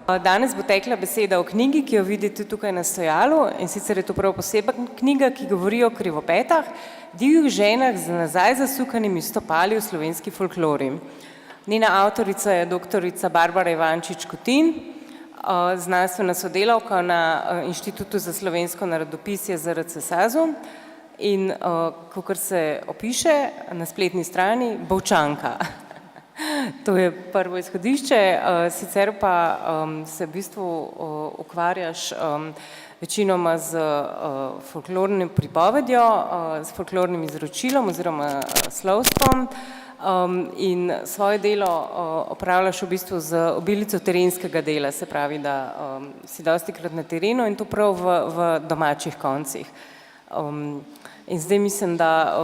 Danes bo tekla beseda o knjigi, ki jo vidite tukaj na stojalu, in sicer je to prav posebna knjiga, ki govori o krivopetah, divjih ženah z nazaj zasukanimi stopali v slovenski folklori. Njena avtorica je doktorica Barbara Ivančič Kutin, znanstvena sodelavka na Inštitutu za slovensko narodopisje ZRC SAZU in, kakor se opiše na spletni strani, Bovčanka. To je prvo izhodišče, sicer pa se v bistvu ukvarjaš večinoma z folklornim pripovedjo, s folklornim izročilom oziroma slovstvom in svoje delo opravljaš v bistvu z obilico terenskega dela, se pravi, da si dostikrat na terenu in to prav v domačih koncih. In zdaj mislim, da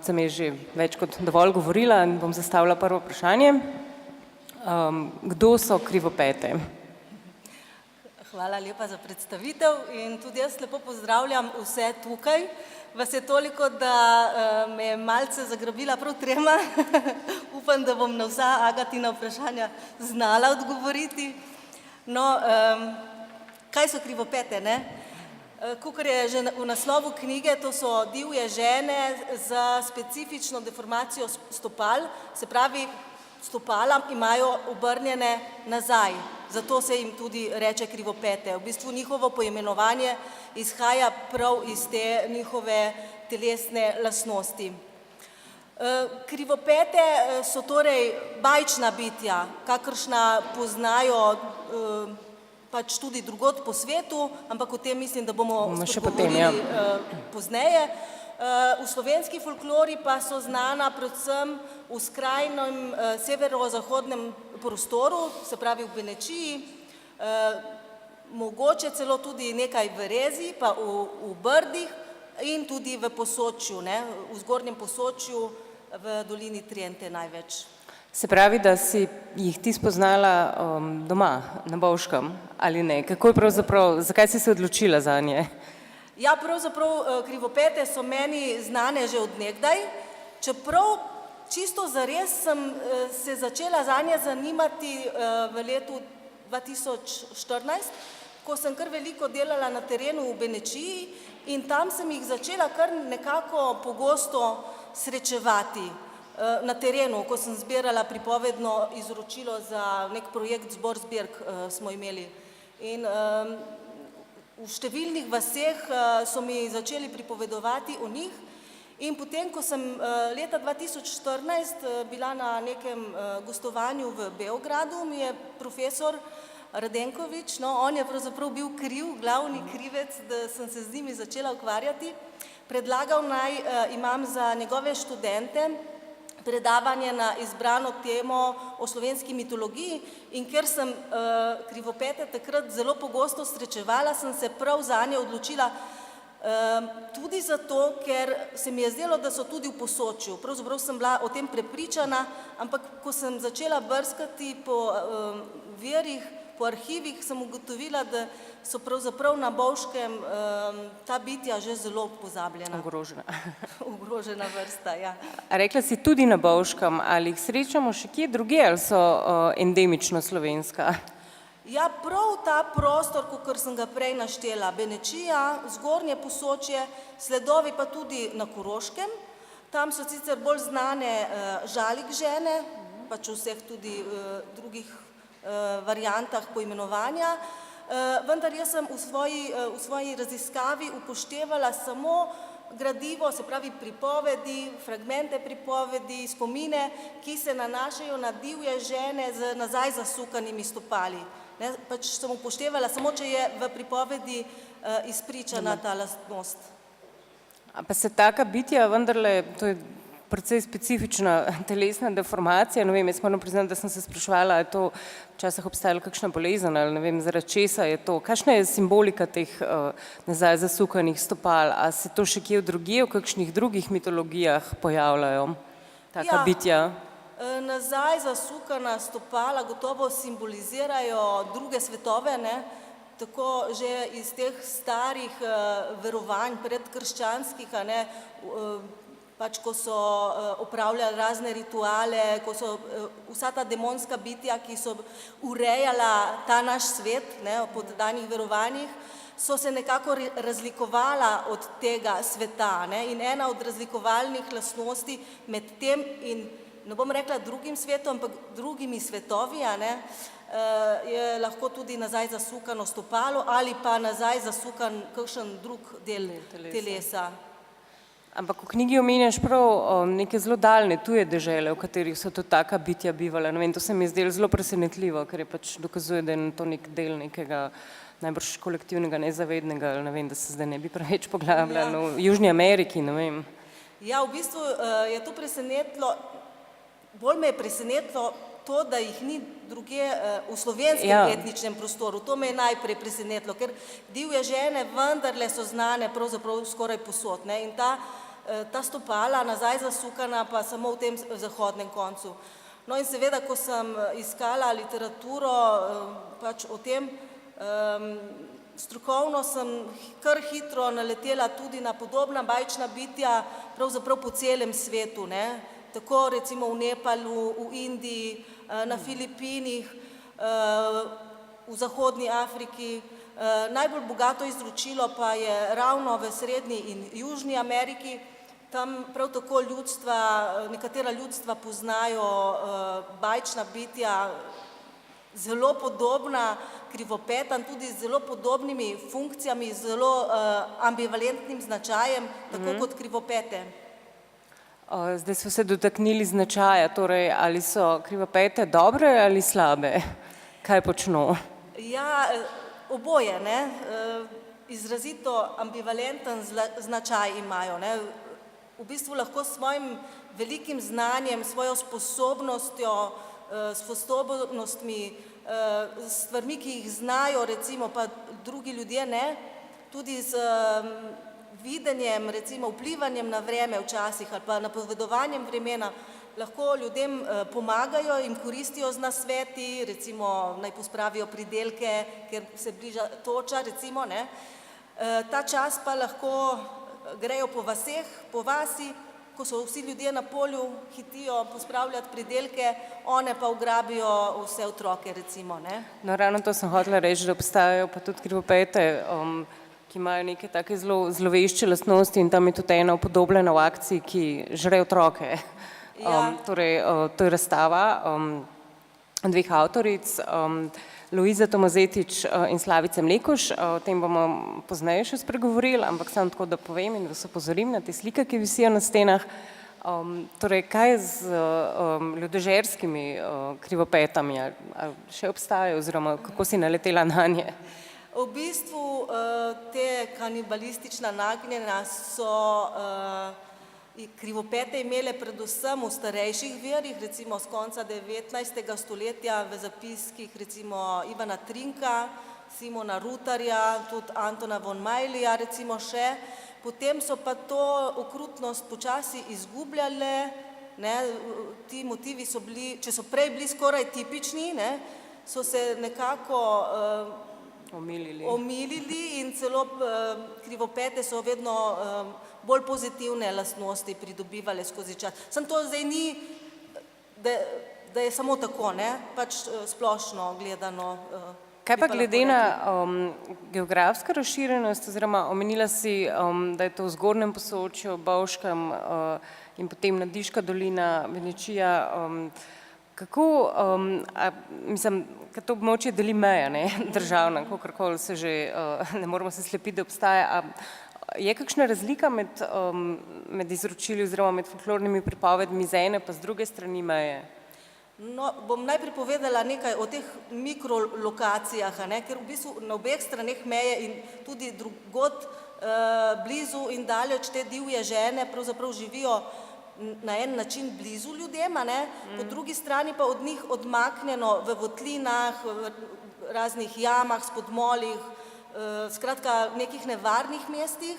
sem je že več kot dovolj govorila in bom zastavila prvo vprašanje. Kdo so krivopete? Hvala lepa za predstavitev in tudi jaz lepo pozdravljam vse tukaj. Vas je toliko, da me je malce zagrabila prav trema. Upam, da bom na vsa Agatina vprašanja znala odgovoriti. No, kaj so krivopete, ne? Kakor je že v naslovu knjige, to so divje žene z specifično deformacijo stopal, se pravi, stopala imajo obrnjene nazaj, zato se jim tudi reče krivopete. V bistvu njihovo poimenovanje izhaja prav iz te njihove telesne lastnosti. Krivopete so torej bajčna bitja, kakršna poznajo pač tudi drugod po svetu, ampak o tem mislim, da bomo spregovorili pozneje. V slovenski folklori pa so znana predvsem v skrajnem severozahodnem prostoru, se pravi v Benečiji, mogoče celo tudi nekaj v Rezi, pa v Brdih in tudi v Posočju, v zgornjem Posočju, v dolini Triente največ. Se pravi, da si jih ti spoznala doma, na Bovškem, ali ne? Kako je pravzaprav, zakaj si se odločila zanje? Ja, pravzaprav krivopete so meni znane že od nekdaj, čeprav čisto zares sem se začela zanje zanimati v letu 2014, ko sem kar veliko delala na terenu v Benečiji in tam sem jih začela kar nekako pogosto srečevati. Na terenu, ko sem zbirala pripovedno izročilo za nek projekt Zbor zbirk smo imeli. In v številnih vaseh so mi začeli pripovedovati o njih in potem, ko sem leta 2014 bila na nekem gostovanju v Beogradu, mi je profesor Radenkovič, no, on je pravzaprav bil kriv, glavni krivec, da sem se z njimi začela ukvarjati, predlagal naj imam za njegove študente predavanje na izbrano temo o slovenski mitologiji in ker sem krivopete takrat zelo pogosto srečevala, sem se prav zanje odločila tudi zato, ker se mi je zdelo, da so tudi v Posočju. Pravzaprav sem bila o tem prepričana, ampak ko sem začela brskati po virih, po arhivih, sem ugotovila, da so pravzaprav na Bovškem ta bitja že zelo pozabljena. Ogrožena. Ogrožena vrsta, ja. A rekla si tudi na Bovškem, ali jih srečamo še kje drugje, ali so endemično slovenska? Ja, prav ta prostor, kakor sem ga prej naštela, Benečija, zgornje Posočje, sledovi pa tudi na Koroškem, tam so sicer bolj znane žalik žene, pač vseh tudi drugih variantah poimenovanja, vendar jaz sem v svoji raziskavi upoštevala samo gradivo, se pravi pripovedi, fragmente pripovedi, spomine, ki se nanašajo na divje žene z nazaj zasukanimi stopali. Pač sem upoštevala samo, če je v pripovedi izpričana ta lastnost. A pa se taka bitja vendarle, to je precej specifična telesna deformacija, ne vem, jaz moram priznati, da sem se spraševala, je to včasih obstajala kakšna bolezen ali ne vem, zaradi česa je to, kakšna je simbolika teh nazaj zasukanih stopal, a se to še kje drugje, v kakšnih drugih mitologijah pojavljajo, taka bitja? Nazaj zasukana stopala gotovo simbolizirajo druge svetove, tako že iz teh starih verovanj predkrščanskih, pač ko so opravljali razne rituale, ko so vsa ta demonska bitja, ki so urejala ta naš svet, ne, po danih verovanjih, so se nekako razlikovala od tega sveta, ne, in ena od razlikovalnih lastnosti med tem in, ne bom rekla drugim svetom, ampak drugimi svetovi, a ne, je lahko tudi nazaj zasukano stopalo ali pa nazaj zasukan kakšen drug del telesa. Ampak v knjigi omenjaš prav neke zelo daljne tuje dežele, v katerih so to taka bitja bivala. Ne vem, to se mi je zdelo zelo presenetljivo, ker je pač dokazuje, da je to nek del nekega najbrž kolektivnega, nezavednega, ali ne vem, da se zdaj ne bi preveč poglabljali v Južni Ameriki, ne vem. Ja, v bistvu je to presenetilo, bolj me je presenetilo to, da jih ni druge v slovenskem etničnem prostoru. To me je najprej presenetilo, ker divje žene vendarle so znane pravzaprav skoraj povsod, ne, in ta stopala nazaj zasukana pa samo v tem zahodnem koncu. No in seveda, ko sem iskala literaturo pač o tem, strokovno sem kar hitro naletela tudi na podobna bajčna bitja pravzaprav po celem svetu, ne, tako recimo v Nepalu, v Indiji, na Filipinih, v Zahodni Afriki. Najbolj bogato izročilo pa je ravno v Srednji in Južni Ameriki. Tam prav tako nekatera ljudstva poznajo bajčna bitja, zelo podobna krivopetam, tudi z zelo podobnimi funkcijami, zelo ambivalentnim značajem, tako kot krivopete. Zdaj smo se dotaknili značaja, torej ali so krivopete dobre ali slabe? Kaj počno? Ja, oboje, ne. Izrazito ambivalenten značaj imajo, ne. V bistvu lahko s svojim velikim znanjem, svojo sposobnostjo, s stvarmi, ki jih znajo, recimo pa drugi ljudje ne, tudi z videnjem, recimo vplivanjem na vreme včasih ali pa napovedovanjem vremena, lahko ljudem pomagajo, jim koristijo z nasveti, recimo naj pospravijo pridelke, ker se bliža toča, recimo, ne. Ta čas pa lahko grejo po vaseh, po vasi, ko so vsi ljudje na polju, hitijo pospravljati pridelke, one pa ugrabijo vse otroke, recimo, ne. No, ravno to sem hotela reči, da obstajajo pa tudi krivopete, ki imajo neke take zelo zlovešče lastnosti in tam je tudi ena upodobljena v akciji, ki žre otroke. Torej, to je razstava dveh avtoric, Luiza Tomazetič in Slavice Mlekuž. O tem bomo pozneje še spregovorili, ampak samo tako, da povem in vas opozorim na te slike, ki visijo na stenah. Torej, kaj je z ljudožerskimi krivopetami? Ali še obstajajo oziroma kako si naletela nanje? V bistvu te kanibalistična nagnjenja so krivopete imele predvsem v starejših virih, recimo z konca 19. stoletja v zapiskih recimo Ivana Trinka, Simona Rutarja, tudi Antona von Majlija recimo še. Potem so pa to okrutnost počasi izgubljale, ne, ti motivi so bili, če so prej bili skoraj tipični, ne, so se nekako omilili in celo krivopete so vedno bolj pozitivne lastnosti pridobivale skozi čas. Samo to zdaj ni, da je samo tako, ne, pač splošno gledano. Kaj pa glede na geografsko razširjenost, oziroma omenila si, da je to v Zgornjem Posočju, Bovškem in potem Nadiška dolina, Benečija, kako, mislim, ker to območje deli meje, ne, državna, kakorkoli se že, ne moramo se slepiti, da obstaja, je kakšna razlika med izročili oziroma med folklornimi pripovedmi z ene pa z druge strani meje? No, bom najprej povedala nekaj o teh mikrolokacijah, ne, ker v bistvu na obeh straneh meje in tudi drugod blizu in daleč te divje žene pravzaprav živijo na en način blizu ljudem, ne, po drugi strani pa od njih odmaknjeno v votlinah, v raznih jamah, spodmolih, skratka nekih nevarnih mestih,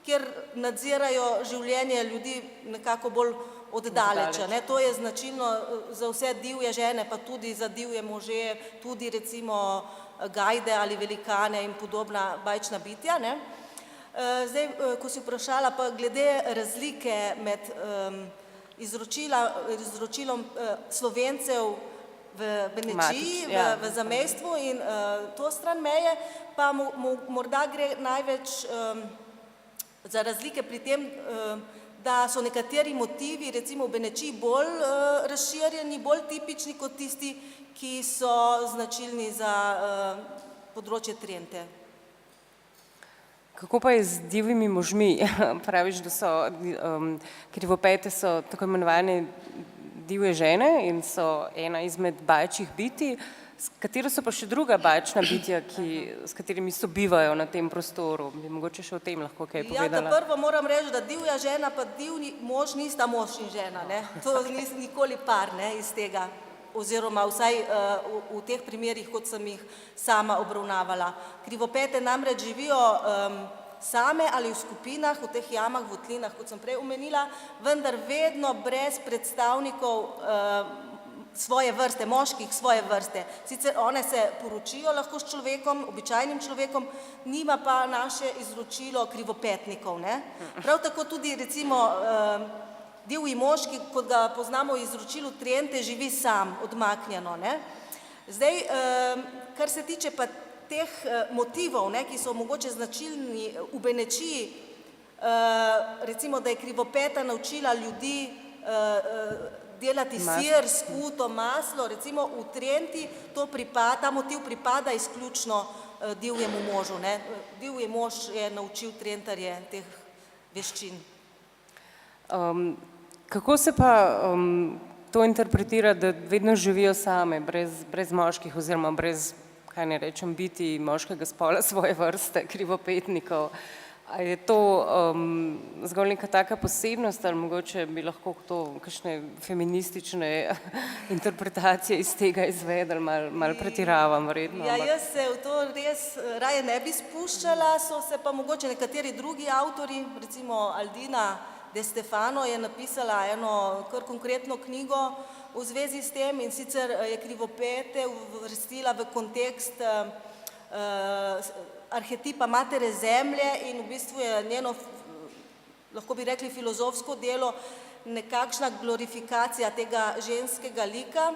kjer nadzirajo življenje ljudi nekako bolj oddaleč, ne. To je značilno za vse divje žene, pa tudi za divje može, tudi recimo gajde ali velikane in podobna bajčna bitja, ne. Zdaj, ko si vprašala pa glede razlike med izročilom Slovencev v Benečiji, v zamejstvu in to stran meje, pa morda gre največ za razlike pri tem, da so nekateri motivi, recimo v Benečiji, bolj razširjeni, bolj tipični kot tisti, ki so značilni za področje Trente. Kako pa je z divjimi možmi? Praviš, da so krivopete so tako imenovane divje žene in so ena izmed bajčjih bitij. Katero so pa še druga bajčna bitja, s katerimi sobivajo na tem prostoru? Bi mogoče še o tem lahko kaj povedala? Ja, prvo moram reči, da divja žena pa divji mož nista mož in žena, ne? To ni nikoli par, ne, iz tega. Oziroma vsaj v teh primerih, kot sem jih sama obravnavala. Krivopete namreč živijo same ali v skupinah, v teh jamah, votlinah, kot sem prej omenila, vendar vedno brez predstavnikov svoje vrste, moških svoje vrste. Sicer one se poročijo lahko s človekom, običajnim človekom, nima pa naše izročilo krivopetnikov, ne. Prav tako tudi recimo divji mož, kot ga poznamo v izročilu Trente, živi sam, odmaknjeno, ne. Zdaj, kar se tiče pa teh motivov, ne, ki so mogoče značilni v Benečiji, recimo, da je krivopeta naučila ljudi delati sir, skuto, maslo, recimo v Trenti ta motiv pripada izključno divjemu možu, ne. Divji mož je naučil Trentarje teh veščin. Kako se pa to interpretira, da vedno živijo same, brez moških oziroma brez, kaj ne rečem, biti moškega spola svoje vrste, krivopetnikov? A je to zgolj neka taka posebnost ali mogoče bi lahko to kakšne feministične interpretacije iz tega izvedli, malo pretiravam verjetno? Ja, jaz se v to res raje ne bi spuščala, so se pa mogoče nekateri drugi avtorji, recimo Aldina De Stefano je napisala eno kar konkretno knjigo v zvezi s tem in sicer je krivopete uvrstila v kontekst arhetipa matere zemlje in v bistvu je njeno, lahko bi rekli, filozofsko delo nekakšna glorifikacija tega ženskega lika,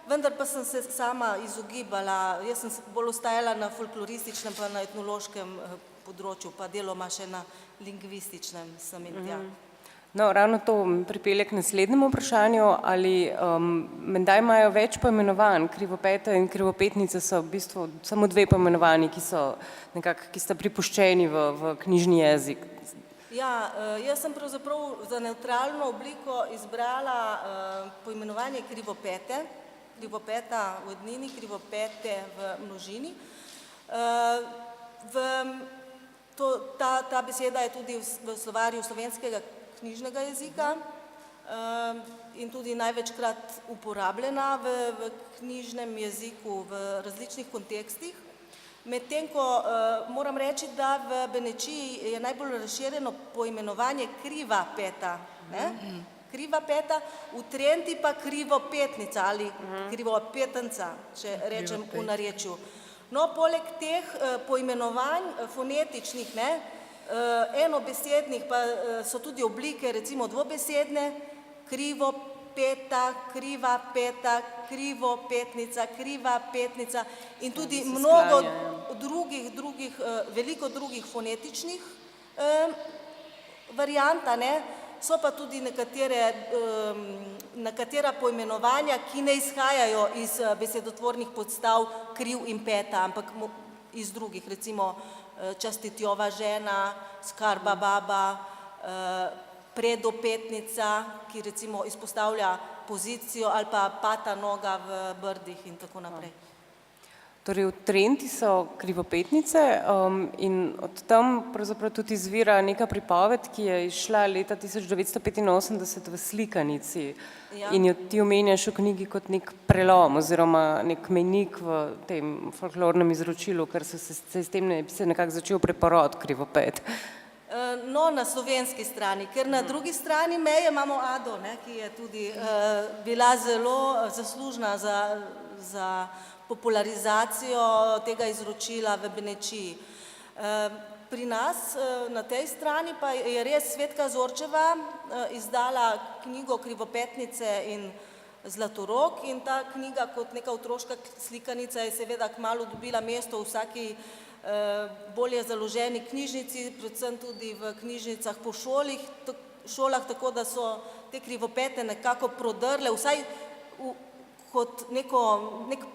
vendar pa sem se sama izogibala, jaz sem bolj ostajala na folklorističnem pa na etnološkem področju, pa deloma še na lingvističnem sem in tja. No, ravno to pripelje k naslednjemu vprašanju, ali menda imajo več poimenovanj, krivopeta in krivopetnica so v bistvu samo dve poimenovanji, ki sta pripuščeni v knjižni jezik. Ja, jaz sem pravzaprav za nevtralno obliko izbrala poimenovanje krivopete, krivopeta v ednini, krivopete v množini. Ta beseda je tudi v slovarju slovenskega knjižnega jezika in tudi največkrat uporabljena v knjižnem jeziku v različnih kontekstih. Medtem ko moram reči, da v Benečiji je najbolj razširjeno poimenovanje kriva peta, ne? Kriva peta, v Trenti pa krivopetnica ali krivopetenca, če rečem v narečju. No, poleg teh poimenovanj fonetičnih, ne, enobesednih pa so tudi oblike, recimo dvobesedne, krivopeta, kriva peta, krivopetnica, kriva petnica in tudi mnogo drugih, veliko drugih fonetičnih variant, ne. So pa tudi nekatera poimenovanja, ki ne izhajajo iz besedotvornih podstav kriv in peta, ampak iz drugih, recimo častitjova žena, skarba baba, predopetnica, ki recimo izpostavlja pozicijo ali pa pata noga v brdih in tako naprej. Torej v Trenti so krivopetnice in od tam pravzaprav tudi izvira neka pripoved, ki je izšla leta 1985 v slikanici in jo ti omenjaš v knjigi kot nek prelom oziroma nek mejnik v tem folklornem izročilu, ker se s tem nekako začel preporod krivopet. No, na slovenski strani, ker na drugi strani meje imamo Ado, ne, ki je tudi bila zelo zaslužna za popularizacijo tega izročila v Benečiji. Pri nas na tej strani pa je res Svetka Zorčeva izdala knjigo Krivopetnice in Zlatorog in ta knjiga kot neka otroška slikanica je seveda kmalu dobila mesto v vsaki bolje založeni knjižnici, predvsem tudi v knjižnicah po šolah, tako da so te krivopete nekako prodrle, vsaj kot nek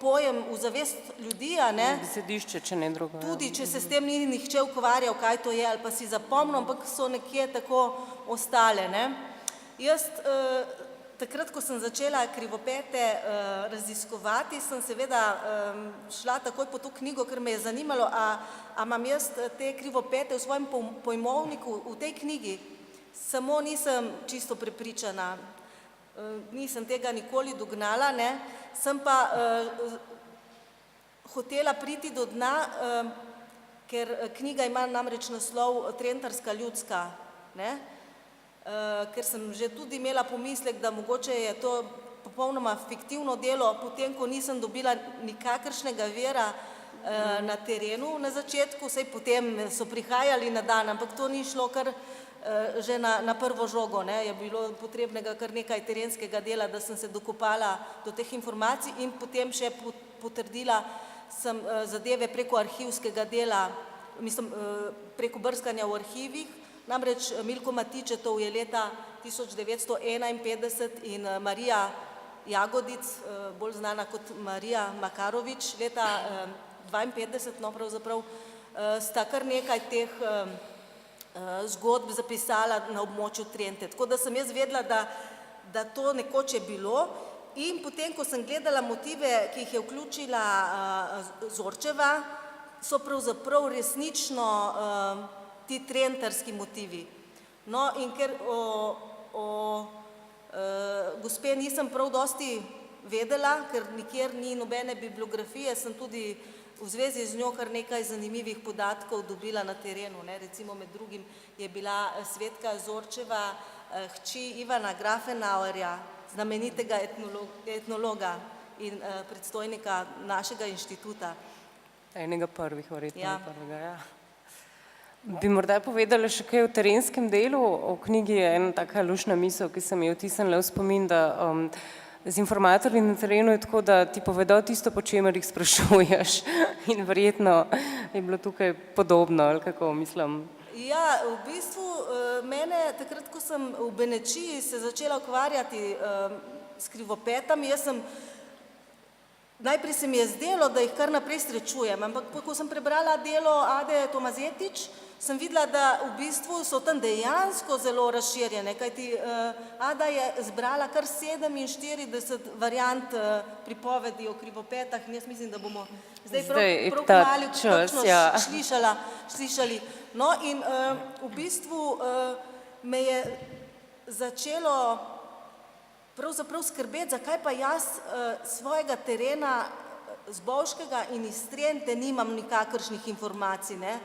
pojem v zavest ljudi, a ne? Besedišče, če ne drugo. Tudi, če se s tem ni nihče ukvarjal, kaj to je, ali pa si zapomnil, ampak so nekje tako ostale, ne? Jaz, takrat, ko sem začela krivopete raziskovati, sem seveda šla takoj po to knjigo, ker me je zanimalo, a imam jaz te krivopete v svojem pojmovniku v tej knjigi. Samo nisem čisto prepričana. Nisem tega nikoli dognala, ne, sem pa hotela priti do dna, ker knjiga ima namreč naslov Trentarska ljudska, ne, ker sem že tudi imela pomislek, da mogoče je to popolnoma fiktivno delo, potem, ko nisem dobila nikakršnega vira na terenu na začetku, saj potem so prihajali na dan, ampak to ni šlo kar že na prvo žogo, ne, je bilo potrebnega kar nekaj terenskega dela, da sem se dokopala do teh informacij in potem še potrdila sem zadeve preko arhivskega dela, mislim, preko brskanja v arhivih, namreč Milko Matičetov je leta 1951 in Marija Jagodic, bolj znana kot Marija Makarovič, leta 52, no pravzaprav, sta kar nekaj teh zgodb zapisala na območju Trente. Tako da sem jaz vedela, da to nekoč je bilo in potem, ko sem gledala motive, ki jih je vključila Zorčeva, so pravzaprav resnično ti trentarski motivi. No, in ker o gospe nisem prav dosti vedela, ker nikjer ni nobene bibliografije, sem tudi v zvezi z njo kar nekaj zanimivih podatkov dobila na terenu, ne, recimo med drugim je bila Svetka Zorčeva hči Ivana Grafenauerja, znamenitega etnologa in predstojnika našega inštituta. Enega prvih, verjetno Ja. prvega, ja. Bi morda povedala še kaj o terenskem delu? O knjigi je ena taka luštna misel, ki sem jo vtisnila v spomin, da z informatorji na terenu je tako, da ti povedo tisto, po čemer jih sprašuješ in verjetno je bilo tukaj podobno, ali kako mislim. Ja, v bistvu mene takrat, ko sem v Benečiji se začela ukvarjati s krivopetami, najprej se mi je zdelo, da jih kar naprej srečujem, ampak ko sem prebrala delo Ade Tomazetič, sem videla, da v bistvu so tam dejansko zelo razširjene, kajti Ada je zbrala kar 47 variant pripovedi o krivopetah in jaz mislim, da bomo zdaj prav kmalu kakšno slišali. No in v bistvu me je začelo pravzaprav skrbeti, zakaj pa jaz svojega terena z Bovškega in iz Trente nimam nikakršnih informacij, ne.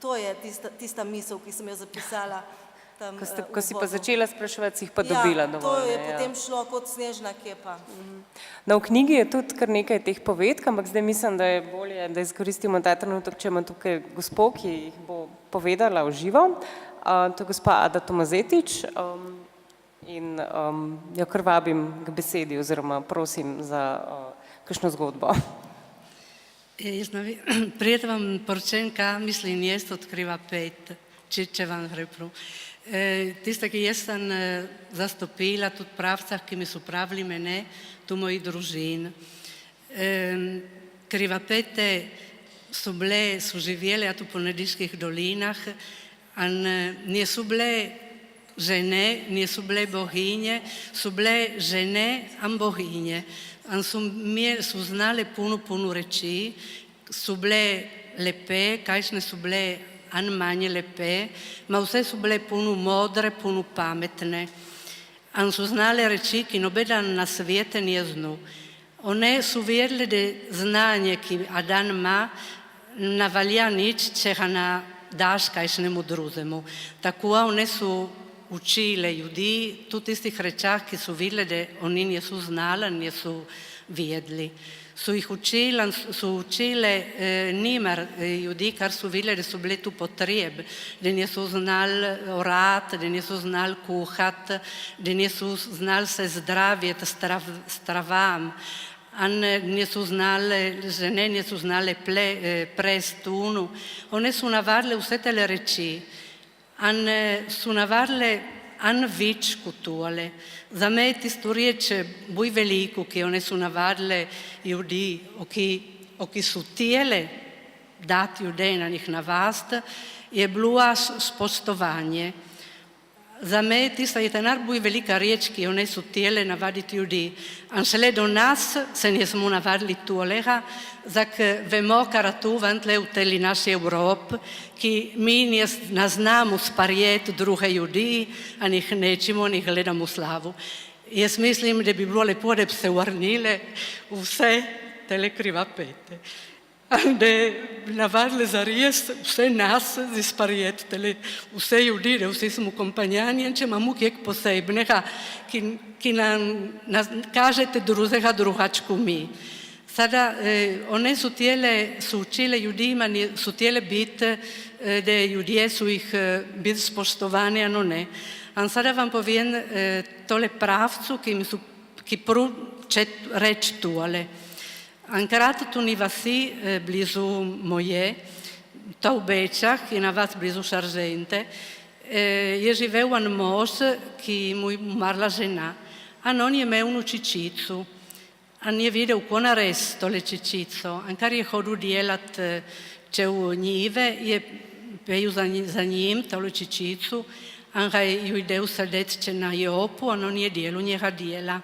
To je tista misel, ki sem jo zapisala tam v uvodu. Ko si pa začela spraševati, si jih pa dobila dovolj. Ja, to je potem šlo kot snežna kepa. No, v knjigi je tudi kar nekaj teh povedk, ampak zdaj mislim, da je bolje, da izkoristimo ta trenutek, če ima tukaj gospo, ki jih bo povedala v živo. To je gospa Ada Tomazetič in jo kar vabim k besedi oziroma prosim za kakšno zgodbo. Prije da vam poročam, kaj mislim, jaz odkriva pet, če vam gre prav. Tiste, ki jaz sem zastopila tudi pravcah, ki mi so pravili mene, tu moji družin. Krivapete so živjele tu po Nediških dolinah, in niso bile žene, niso bile boginje, so bile žene in boginje. So znale puno reči, so bile lepe, kajšne so bile an manje lepe, ma vse so bile puno modre, puno pametne. In so znale reči, ki noben na svete nije znal. One su vjerile da znanje, ki Adam ima, ne valja nič, če ga ne daš kajšnemu drugemu. Tako one su učile ljudi, tudi tistih rečah, ki so videli, da oni niso znali, niso vedeli. Su ih učile nimer ljudi, kar su vidjeli da su bili tu potreb, da nisu znali orat, da nisu znali kuhat, da nisu znali se zdraviti stravam, nisu znale, žene nisu znale prest unu. One su navadile vse tele reči, su navadile vičku tole. Za me je tisto riječ buj veliko, ki one su navadile ljudi, ki su tijele dati ljudi na njih navast, je bilo spoštovanje. Za me je tista je tenar buj velika riječ, ki one su tijele navaditi ljudi. A šele do nas se nismo navadili tolega, zak vemo karatu vantle v teli naši Evropi, ki mi ne znamo sparjeti druge ljudi, a njih nečimo, njih gledamo slavu. Jaz mislim, da bi bilo lepo, da bi se vrnile vse tele krivapete. Da navadile za res vse nas sparjeti, vse ljudi, da vsi smo kompanjani, če imamo kjek posebnega, ki nam kažete drugega drugačko mi. Sada, one su učile ljudima, su tijele biti, da ljudje su ih biti spoštovani, ano ne. A sada vam povem tole pravcu, ki če reč tole. Ankrat tu ni vasi blizu moje, to v Bečah in na vas blizu Šaržente, je živel en mož, ki mu je umrla žena. On je imel unu čičicu. On je videl, ko nares tole čičico. Kar je hodil delat če v njive, je pejil za njim tole čičicu, on ga je idel sadet če na jopu, on je delal njega dela.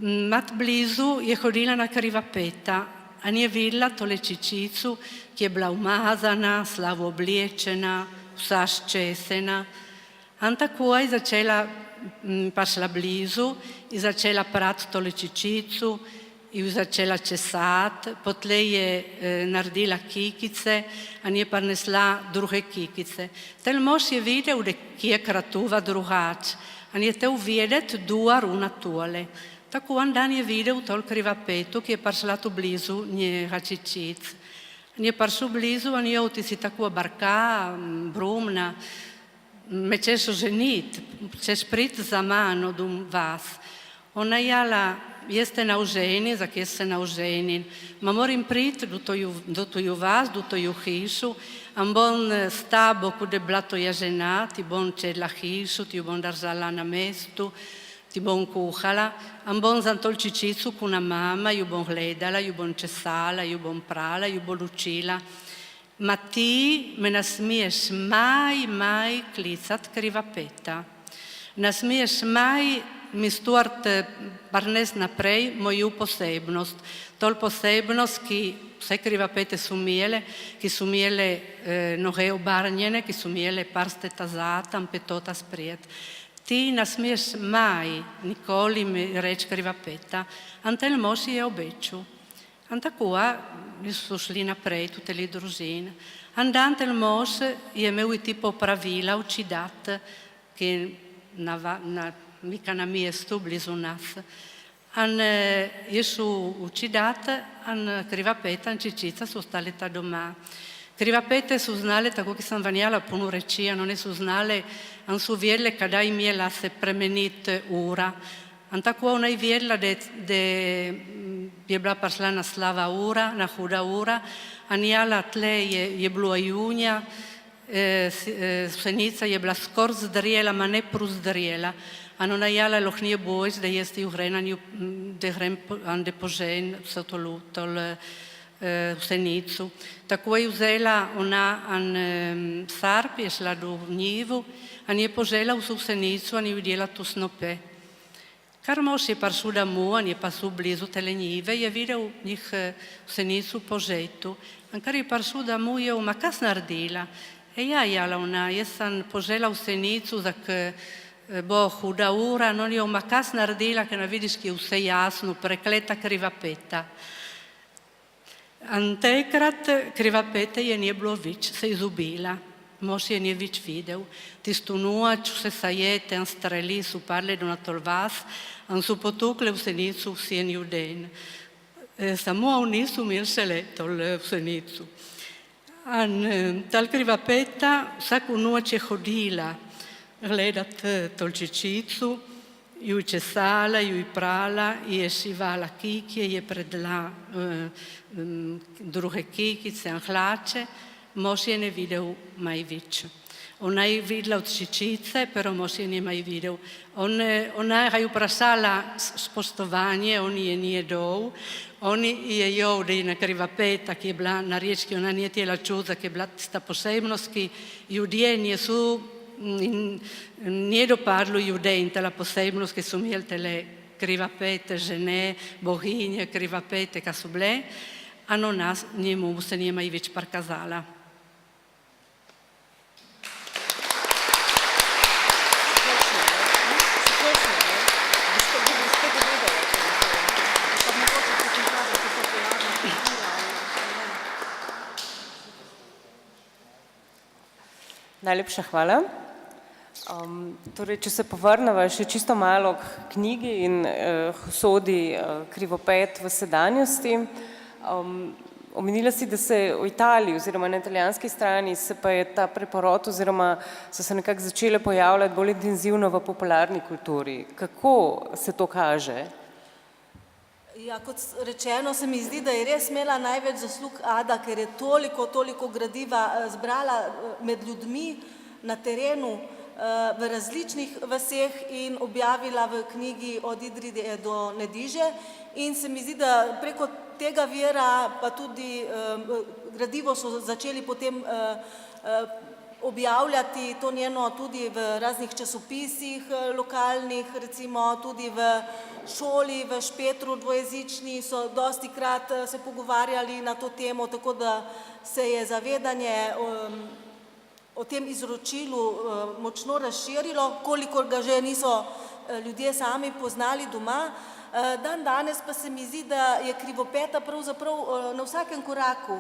Mat blizu je hodila na krivapeta, on je videla tole čičicu, ki je bila umazana, slavo oblečena, vsa ščesena. On tako je pašla blizu in začela prati tole čičicu in začela česati, potlej je naredila kikice, on je prinesla druge kikice. Tel mož je videl, da je kratuva drugač, on je te uvedeti duar una tole. Tako on dan je videl tol krivapetu, ki je prišla tu blizu njega čičic. On je prišel blizu, on je ti si tako barka, brumna, me ćeš ženiti, ćeš priti za mano do vas. Ona jala, jeste nauženi, za kje se nauženin, ma moram priti do toju vas, do toju hišu, am bon s tabo, kude bila toja žena, ti bon čedla hišu, ti ju bon držala na mestu, ti bom kuhala, am bom za tol čičicu kuna mama, ju bom gledala, ju bom česala, ju bom prala, ju bom učila. Ma ti me ne smiješ maj klicat krivapeta. Ne smiješ mi stvorit parnes naprej moju posebnost. Tol posebnost, ki vse krivapete su imele, ki su imele noge obarnjene, ki su imele prsteta zatam, petota sprijet. Ti ne smiješ nikoli mi reći krivapeta. Antel mož je obeću. In tako so šli naprej, tudi te družine. In dan tel mož je imel iti popravila v Čidat, ki je na mestu blizu nas. In je šel v Čidat, in krivapeta in čičica so ostali ta doma. Krivapete su znale, tako ki sam vanjala puno reči, one su znale, on su vjerle kada im je se premeniti ura. In tako ona je vedela, da je bila prišla na slava ura, na huda ura, in jala tle je bilo junija, senica je bila skor zdrijela, ma ne prav zdrijela. In ona jala loh nije bojš, da jaz ti uhrenanju, da grem ande požen vse tol senicu. Tako je vzela ona sarp, je šla do njivu, in je požela vso senicu, in je videla tu snope. Kar mož je prišel domov, in je pasu blizu tele njive, je videl njih senicu po žetu. In kar je prišel domov, je oma, kas naredila? Jala ona, jaz sem požela v senicu, zak bo huda ura, no je oma, kas naredila, ker ne vidiš, ki je vse jasno, prekleta krivapeta. In tekrat krivapete je nije bilo več, se je izubila. Mož je nije več videl. Tisto noč vse sajete in streli su parle do na tol vas, in su potukle v senicu vsi en den. samo oni su imeli šele tol pšenico. Tal Krivapeta vsaku noč je hodila gledat tol čičicu, ju česala, ju prala, je šivala kikje, je predla druge kikice, hlače, mož je ne videl maj več. Ona je videla od čičice, pero mož je ne maj videl. Ona je vprašala spoštovanje, on je nije dol, on je jo, da je na Krivapeta, ki je bila na riječki, ona nije tijela čuza, ki je bila tista posebnost, ki ljudje nisu, nije dopadlo ljudem tela posebnost, ki su imeli tele Krivapete, žene, bohinje, Krivapete, ka su bile, a ona njemu se nije maj več prikazala. Najlepša hvala. Torej, če se povrneva še čisto malo k knjigi in sodi Krivopet v sedanjosti. Omenila si, da se v Italiji oziroma na italijanski strani se pa je ta preporod oziroma so se nekako začele pojavljati bolj intenzivno v popularni kulturi. Kako se to kaže? Ja, kot rečeno, se mi zdi, da je res imela največ zaslug Ada, ker je toliko gradiva zbrala med ljudmi na terenu v različnih vaseh in objavila v knjigi Od Idrije do Nediže. In se mi zdi, da preko tega vira pa tudi gradivo so začeli potem objavljati to njeno tudi v raznih časopisih lokalnih, recimo tudi v šoli, v Špetru dvojezični so dosti krat se pogovarjali na to temo, tako da se je zavedanje o tem izročilu močno razširilo, kolikor ga že niso ljudje sami poznali doma. Dan danes pa se mi zdi, da je Krivopeta pravzaprav na vsakem koraku.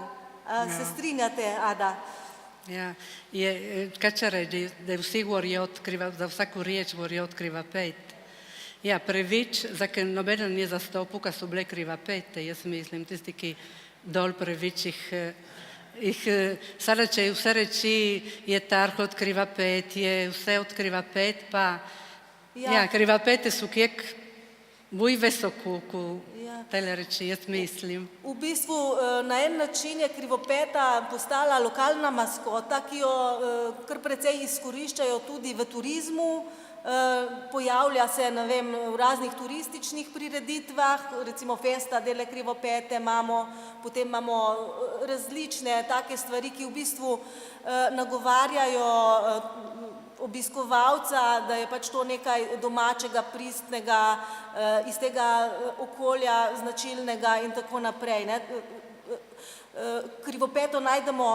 Se strinjate, Ada? Ja, kaj če reči, da vsi govorijo za vsako riječ govorijo od Krivapet. Ja, preveč, zakaj nobeden nije zastopil, ka so bile Krivapete, jaz mislim, tisti, ki dol preveč jih sada če vse reči je tarh od Krivapet, je vse od Krivapet, pa ja, Krivapete su kjek bolj visoko, tele reči, jaz mislim. V bistvu na en način je Krivopeta postala lokalna maskota, ki jo kar precej izkoriščajo tudi v turizmu, pojavlja se, ne vem, v raznih turističnih prireditvah, recimo Festa delle Krivopete imamo, potem imamo različne take stvari, ki v bistvu nagovarjajo obiskovalca, da je pač to nekaj domačega, pristnega, iz tega okolja značilnega in tako naprej. Krivopeto najdemo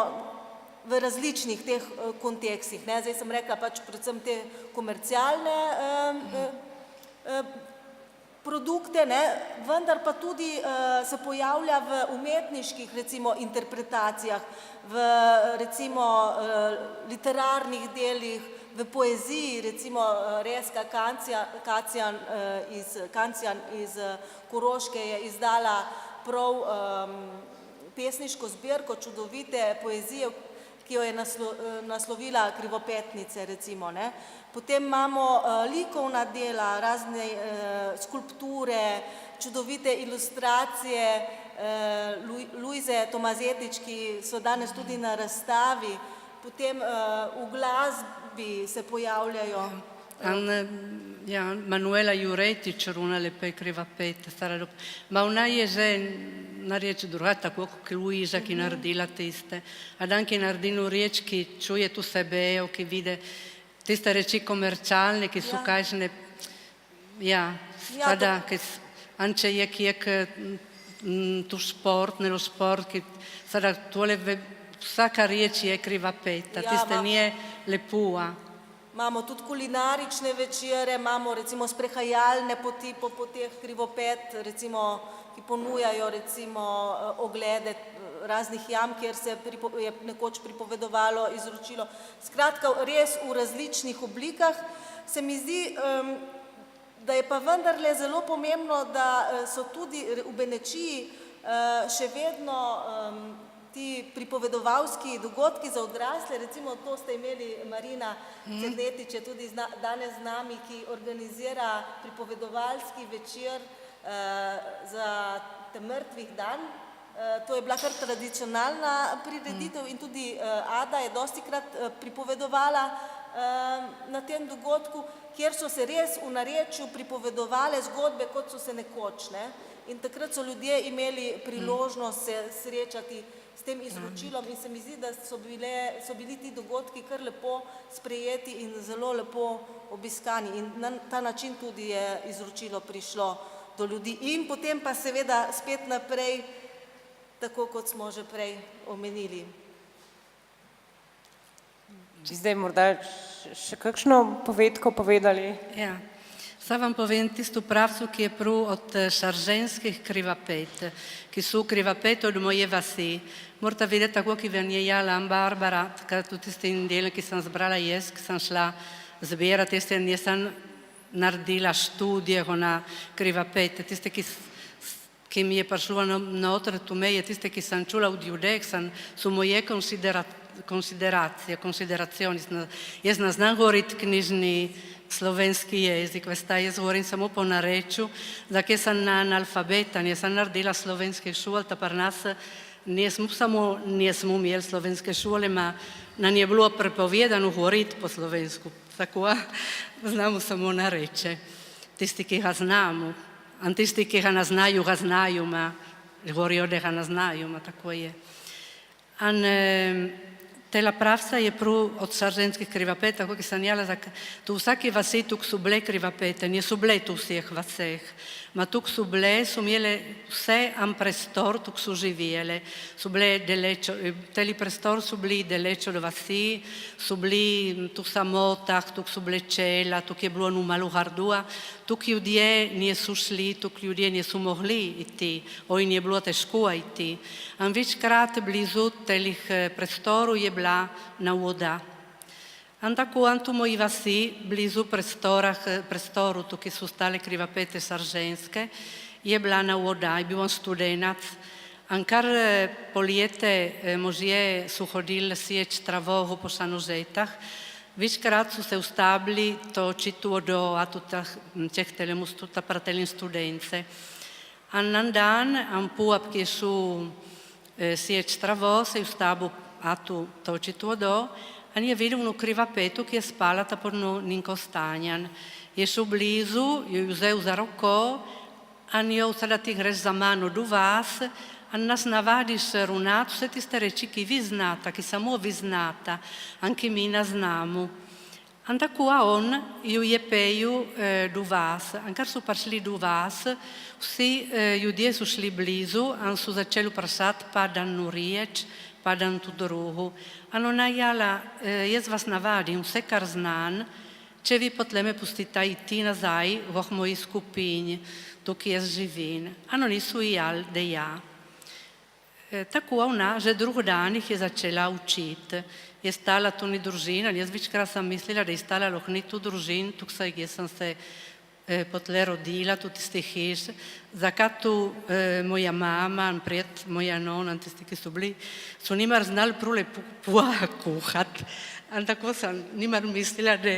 v različnih teh kontekstih. Zdaj sem rekla pač predvsem te komercialne produkte, vendar pa tudi se pojavlja v umetniških recimo interpretacijah, v recimo literarnih delih, v poeziji, recimo Reska Kancijan iz Koroške je izdala prav pesniško zbirko čudovite poezije, ki jo je naslovila Krivopetnice, recimo. Potem imamo likovna dela, razne skulpture, čudovite ilustracije Luize Tomazetič, ki so danes tudi na razstavi, potem v glasbi se pojavljajo. Manuela Juretič, Runa lepe Krivapete, ma ona je že na riječ druga, tako kot Luiza, ki naredila tiste, a dan, ki naredi v riječ, ki čuje tu sebe, ki vide tiste reči komercialne, ki so kažne, sada, anče je kjek tu šport, nelo šport, ki sada tole vsaka riječ je Krivapeta, tiste nije lepua. Imamo tudi kulinarične večere, imamo recimo sprehajalne poti po poteh Krivopet, recimo, ki ponujajo recimo oglede raznih jam, kjer se je nekoč pripovedovalo izročilo. Skratka, res v različnih oblikah. Se mi zdi, da je pa vendarle zelo pomembno, da so tudi v Benečiji še vedno ti pripovedovalski dogodki za odrasle, recimo to ste imeli Marina Cernetič je tudi danes z nami, ki organizira pripovedovalski večer za te mrtvih dan. To je bila kar tradicionalna prireditev in tudi Ada je dostikrat pripovedovala na tem dogodku, kjer so se res v narečju pripovedovale zgodbe, kot so se nekoč. In takrat so ljudje imeli priložnost se srečati s tem izročilom in se mi zdi, da so bili ti dogodki kar lepo sprejeti in zelo lepo obiskani. In na ta način tudi je izročilo prišlo do ljudi. In potem pa seveda spet naprej, tako kot smo že prej omenili. Če zdaj morda še kakšno povedko povedali? Ja. Zdaj vam povem tisto pravcu, ki je prav od šarženskih krivapet, ki so krivapet od moje vasi. Morate vedeti, tako ki vam je jala Barbara, takrat tudi tisti del, ki sem zbrala jaz, ki sem šla zbirati, nisem naredila študije na krivapete, tiste, ki mi je prišlo noter, to me je tiste, ki sem čula od ljudeh, so moje konsideracioni. Jaz ne znam govoriti knjižni slovenski jezik, veste, jaz govorim samo po narečju, zakaj sem analfabeta, nisem naredila slovenske šole, ta pri nas nismo imeli slovenske šole, nam je bilo prepovedano govoriti po slovensku, tako znamo samo nareče. Tisti, ki ga znamo, a tisti, ki ga ne znajo, govorijo, da ga ne znajo, tako je. Tela pravca je prav od šarženskih krivapet, tako ki sem jala, tu v vsaki vasi tukaj so bile krivapete, niso bile tu vseh vaseh, ma tukaj so bile, so imele vse en prestor, tukaj so živele, so bile delečo, teli prestor so bili delečo od vasi, so bili tu samotah, tukaj so bile čela, tukaj je bilo malo hardua, tukaj ljudje niso šli, tukaj ljudje niso mogli iti, jim je bilo težko iti. In večkrat blizu telih prestorov je bila na voda. In tako v moji vasi, blizu prestoru, tukaj so stale krivapete šarženske, je bila na voda, je bil studenac. In kar poljete možje so hodili sječ travo po Sanožetah, večkrat so se ustavili točiti vodo, a tudi čehtelemu prateljim studence. In na dan, in puap, ki je šel sječ travo, se je ustavil a tu točiti vodo, in je videl eno krivapeto, ki je spala pod njim stanjan. Je šel blizu, jo je vzel za roko, in jo vse, da ti greš za mano do vas, in nas navadiš runati vse tiste reči, ki vi znate, ki samo vi znate, in ki mi ne znamo. In tako on jo je pejil do vas. In kar so prišli do vas, vsi ljudje so šli blizu in so začeli vprašati, pa dan noriječ, pa dan tu drugo. In ona je jala, jaz vas navadim, vse kar znam, če vi potle me pustite iti nazaj v moji skupini, tukaj jaz živim. In oni so jali, da ja. Tako ona že drug dan jih je začela učiti. Je stala tu ni družina, jaz večkrat sem mislila, da je stala lahko ni tu družin, tukaj jaz sem se potle rodila, tudi tiste hiš. Zakaj tu moja mama in pred moja nona, tisti, ki so bili, so nimar znali prav lepo kuhati. In tako sem nimar mislila, da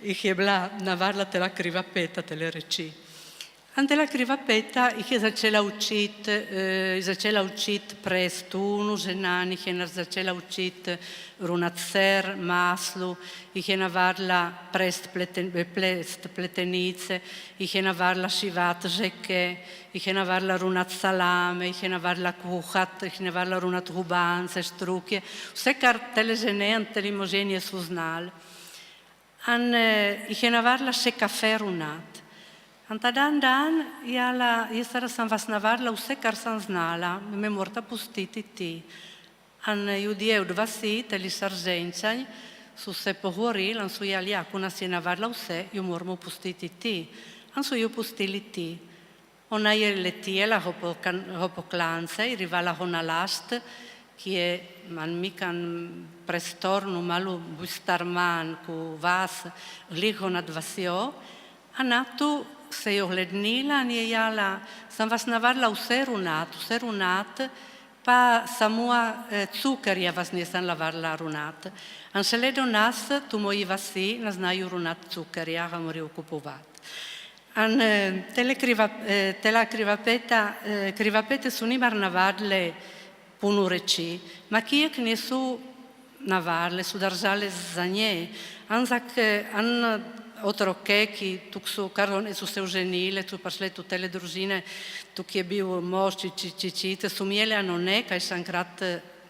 jih je bila navadila tela krivapeta, tele reči. In tela krivapeta jih je začela učiti prestunu ženanih, je začela učiti runat ser, maslu, jih je navadila plest pletenice, jih je navadila šivat žeke, jih je navadila runat salame, jih je navadila kuhati, jih je navadila runat hubance, štruke, vse kar tele žene in teli možje niso znali. In jih je navadila še kafe runat. In ta dan, jaz sem vas navadila vse, kar sem znala, me morate pustiti ti. In ljudje od vasi, teli šarženčanj, so se pogovorili in so jali, ako nas je navadila vse, jo moramo pustiti ti. In so jo pustili ti. Ona je letela po klance, je rivala ho na last, ki je mikan prestorno, malo bolj star manj, ko vas, gliho nad vasjo, a na to se je ohlednila in je jala, sem vas navadila vse runat, pa samo cukerja vas nisem navadila runat. In šele do nas, tu moji vasi, ne znajo runat cukerja, ga morajo kupovati. In krivapete so nimar navadile puno reči, ma kijek nisu navadile, su držale za nje. In otroke, ki tuk su, kar su se oženile, su prišle tu tele družine, tuk je bil mož, čičite, su imeli ano nekaj šankrat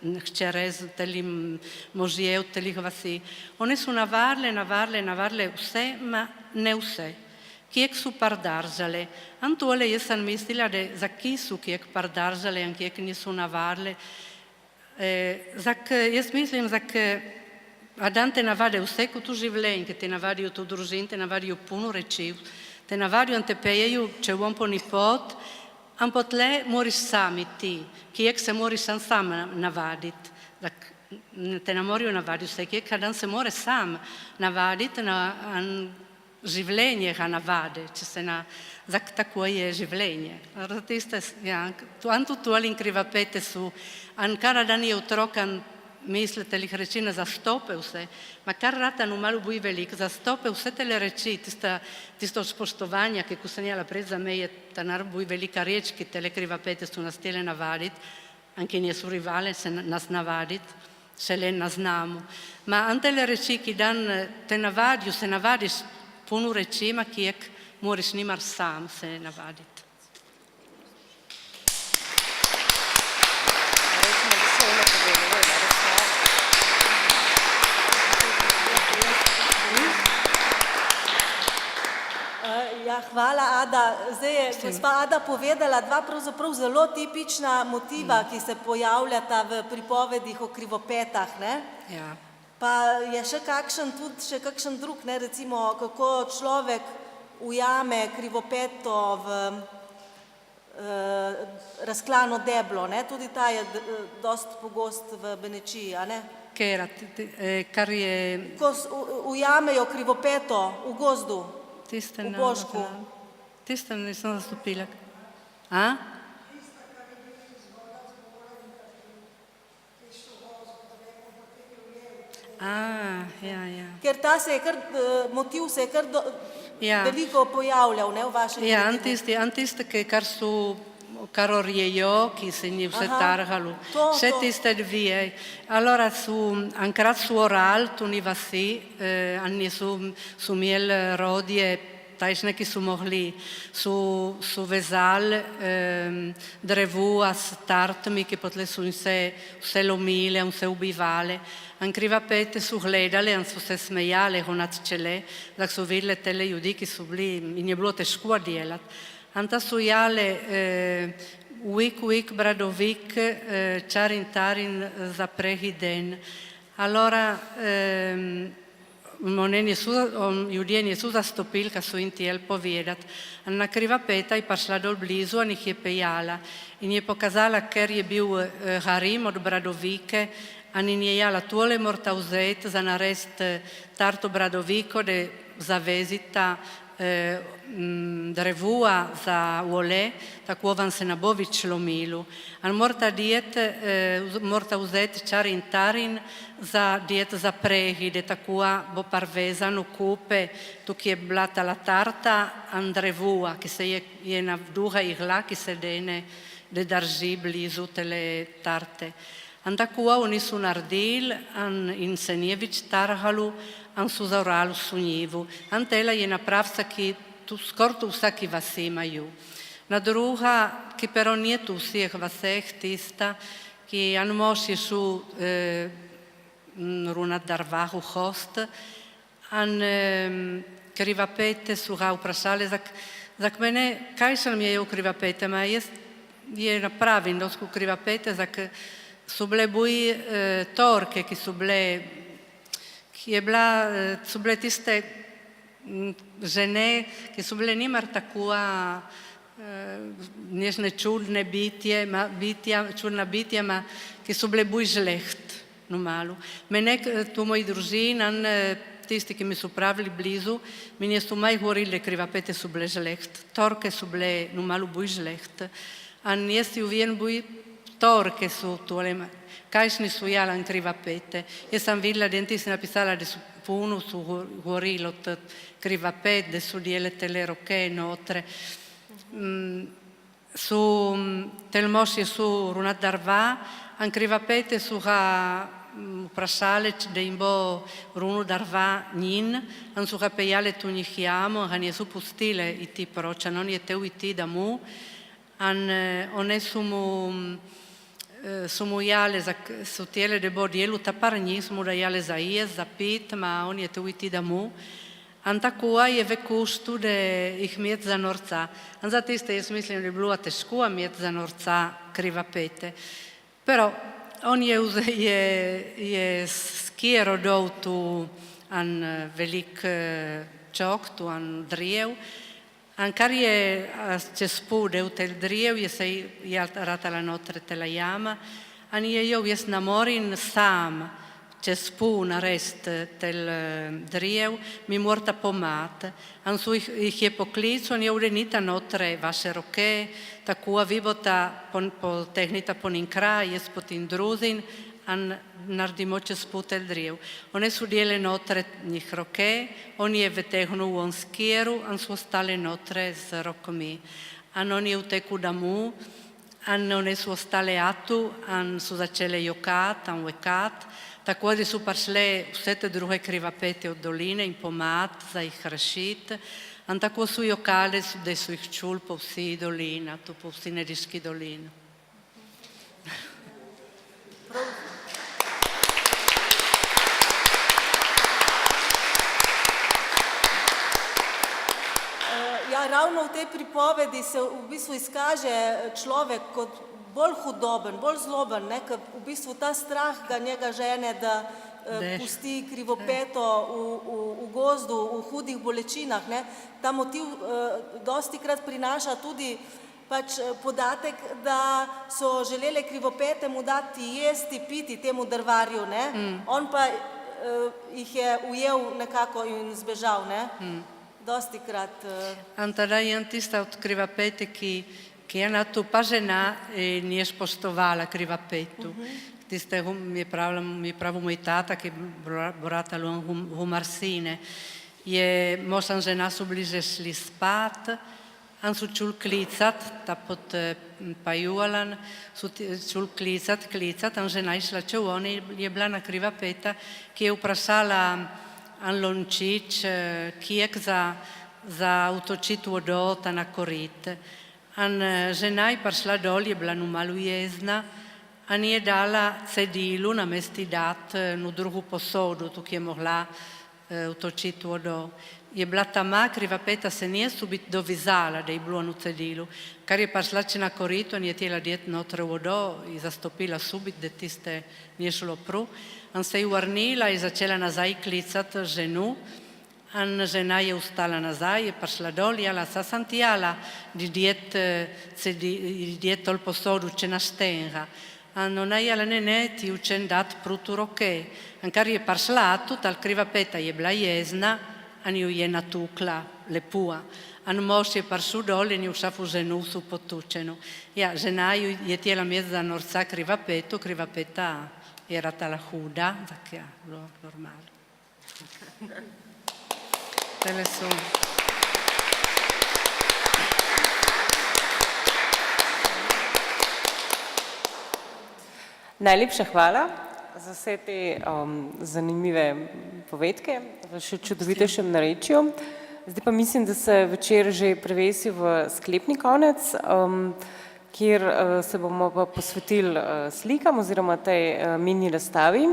hčere z telim možjev, telih vasi. One su navadile vse, ma ne vse. Kijek su par držale. In tole jaz sem mislila, da za ki su kijek par držale in kijek nisu navadile. Jaz mislim, a dan te navade vse kot v življenju, te navadijo tu družin, te navadijo puno reči, te navadijo in te pejejo, če bom po ni pot, in potle moraš sami ti, kijek se moraš sam navaditi. Te ne morajo navaditi vse, kijek dan se mora sam navaditi in življenje ga navade, če se tako je življenje. Antu tole in krivapete su, in kar dan je otrokan mislite li reči ne zastope vse, ma kar rata no malo buj velik, zastope vse tele reči, tisto spoštovanja, ki ko sem jela pred za me je ta nar buj velika reč, ki tele krivapete su nas tele navadit, anche nisu rivale se nas navadit, šele nas znamo. Ma an tele reči, ki dan te navadijo, se navadiš puno reči, ma kijek moraš nimar sam se navadit. Ja, hvala, Ada. Zdaj je gospa Ada povedala dva pravzaprav zelo tipična motiva, ki se pojavljata v pripovedih o krivopetah, ne? Ja. Pa je še kakšen drug, ne, recimo, kako človek ujame krivopeto v razklano deblo, ne? Tudi ta je dost pogost v Benečiji, a ne? Kar je... Ko ujamejo krivopeto v gozdu. V Bošku. Tiste nisem zastopila. A? Ja. Ker ta motiv se je kar veliko pojavljal, ne, v vašem knjigi. Ja, tiste, kar orjejo, ki se njih vse targalo. Vse tiste dvije. Allora, ankrat su oral, tu ni vasi, ani su imeli rodje, tajšne, ki su mogli, su vezali drevu s tartami, ki potle su vse lomile, vse ubivale. In krivapete su gledali in su se smejali onat čele, da su videli tele ljudi, ki su bili, in je bilo težko delati. Anta su jale uvijek bradovik, čarin tarin za prehi den. Allora, ljudje nisu zastopili, kad su jim tijeli povedati. Na krivapeta je prišla dol blizu in jih je pejala. In je pokazala, ker je bil harim od bradovike, in je jala tole morta vzeti za narediti tarto bradoviko, da zavezita drevua za vole, tako vam se ne bo več lomilo. In morata vzeti čarin tarin za diet za prehi, da tako bo parvezano kupe, tukaj je bila ta tarta in drevua, ki se je na duha igla, ki se dene, da drži blizu tele tarte. In tako oni su naredili in se nije več targalo in su zaorali su njivu. In tela je napravca, ki skoraj tu vsaki vasi imaju. Na druga, ki però nije tu vseh vaseh tista, ki an mož je šel runat darvahu host, in krivapete su ga vprašali, zak mene, kaj še mi je v krivapete, ma jaz je napravim dosku krivapete, zak su bile buj torke, ki su bile tiste žene, ki su bile nimar takua nježne čudne čudna bitja, ki su bile buj žleht, no malo. Mene tu moji družin, tisti, ki mi su pravili blizu, mi nisu mai govorili da krivapete su bile žleht, torke su bile nu malo buj žleht, a nijesti uvijen buj torke su tole, kajšni su jalan krivapete. Jaz sam videla, da ti si napisala, da su puno su govorili od krivapet, da su dijelete le roke notre. Su tel moši su runat darva, an krivapete su ga vprašale, da jim bo runu darva njin, an su ga pejale tu njih jamo, an je su pustile iti proč, an on je teo iti da mu, an one su mu jale, su tijele da bo dijelu tapar njih, su mu da jale za jes, za pit, ma on je teo iti da mu. An takua je ve kuštu da ih mijet za norca. An zato isto jaz mislim da je bilo teško mijet za norca krivapete. Pero on je skjero dol tu an velik čok, tu an drijev. An kar je čez pude u tel drijev, je se ratala notre tela jama, an je jo jes namorin sam, čez pu narest tel drijev, mi morta pomat. An su ih je poklicu, an je urenita notre vaše roke, takua vibota po tehnita ponin kraj, jes potin druzin, an nardimo čez pu tel drijev. One su dijele notre njih roke, on je vetehnu u on skjeru, an su ostale notre z rokomi. An on je uteku da mu, an one su ostale atu, an su začele jokat, an vekat, tako da su pašle vse te druge krivapete od doline in pomat za ih rešiti. An tako su jokale, da su ih čuli po vsi dolina, tu po vsi Nediški dolini. Ja, ravno v tej pripovedi se v bistvu izkaže človek kot bolj hudoben, bolj zloben, ker v bistvu ta strah ga njega žene, da pusti krivopeto v gozdu, v hudih bolečinah. Ta motiv dosti krat prinaša tudi pač podatek, da so želele krivopete mu dati jesti, piti temu drvarju. On pa jih je ujel nekako in zbežal. Dosti krat. Tada je tista od krivapete, ki je na to pa žena nije spoštovala krivapetu. Tiste mi je pravil moj tata, ki je boratalo v Marsine. Je možno žena su bliže šli spat, an su čul klicat, ta pod pajualan, su čul klicat, an žena išla čuv, on je bila na krivapeta, ki je vprašala an lončič, kijek za utočit vodota na korit. An žena je prišla dol, je bila nu malo jezna, an je dala cedilu na mesti dat nu drugu posodu, tu je mogla utočiti vodo. Je bila tama, krivapeta se nije su bit dovizala, da je bilo nu cedilu. Kar je prišla če na koritu, an je tijela djet notre vodo i zastopila subit, da tiste nije šlo pru. An se je uvrnila i začela nazaj klicat ženu. An žena je ustala nazaj, je prišla dol, jala, sa sam ti jala, di dijet tol posodu, če naštenga. An ona jala, ne, ti učen dat prutu roke. An kar je prišla tu, tal krivapeta je bila jezna, an ju je natukla lepua. An mož je prišel dol in je všafu ženu su potučenu. Ja, žena je tijela mjest za norca krivapetu, krivapeta je ratala huda, tak ja, bilo normalno. Tele su. Najlepša hvala za vse te zanimive povedke v še čudovitejšem narečju. Zdaj pa mislim, da se večer že prevesi v sklepni konec, kjer se bomo pa posvetili slikam oziroma tej mini razstavi.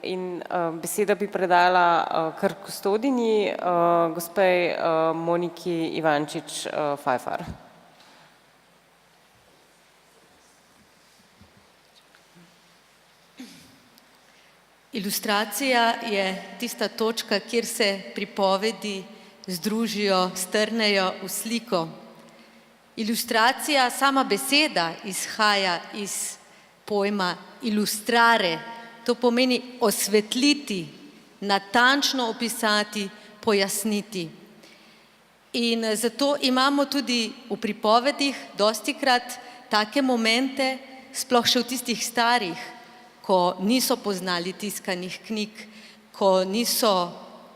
In beseda bi predala kar kustodinji, gospej Moniki Ivančič-Fajfar. Ilustracija je tista točka, kjer se pripovedi združijo, strnejo v sliko. Ilustracija, sama beseda izhaja iz pojma ilustrare. To pomeni osvetliti, natančno opisati, pojasniti. In zato imamo tudi v pripovedih dostikrat take momente, sploh še v tistih starih, ko niso poznali tiskanih knjig, ko niso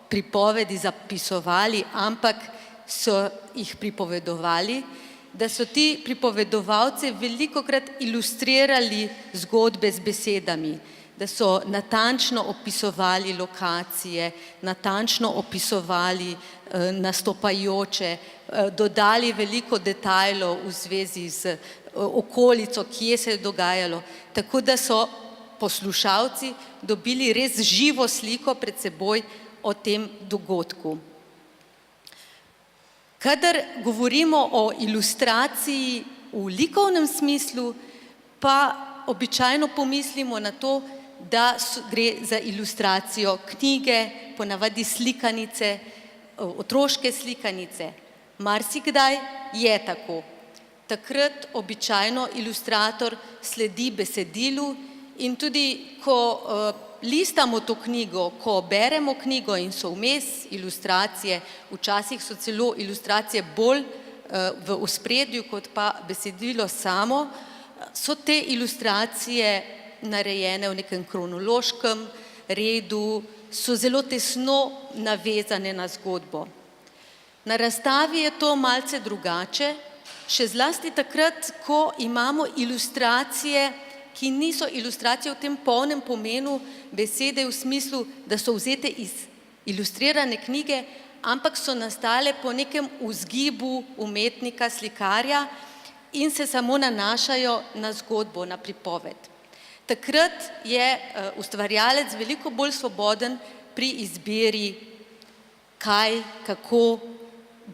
pripovedi zapisovali, ampak so jih pripovedovali, da so ti pripovedovalci velikokrat ilustrirali zgodbe z besedami, da so natančno opisovali lokacije, natančno opisovali nastopajoče, dodali veliko detajlov v zvezi z okolico, kje se je dogajalo, tako da so poslušalci dobili res živo sliko pred seboj o tem dogodku. Kadar govorimo o ilustraciji v likovnem smislu, pa običajno pomislimo na to, da gre za ilustracijo knjige, ponavadi slikanice, otroške slikanice. Marsikdaj je tako. Takrat običajno ilustrator sledi besedilu in tudi, ko listamo to knjigo, ko beremo knjigo in so vmes ilustracije, včasih so celo ilustracije bolj v ospredju kot pa besedilo samo, so te ilustracije narejene v nekem kronološkem redu, so zelo tesno navezane na zgodbo. Na razstavi je to malce drugače, še zlasti takrat, ko imamo ilustracije, ki niso ilustracije v tem polnem pomenu besede v smislu, da so vzete iz ilustrirane knjige, ampak so nastale po nekem vzgibu umetnika, slikarja in se samo nanašajo na zgodbo, na pripoved. Takrat je ustvarjalec veliko bolj svoboden pri izbiri, kaj, kako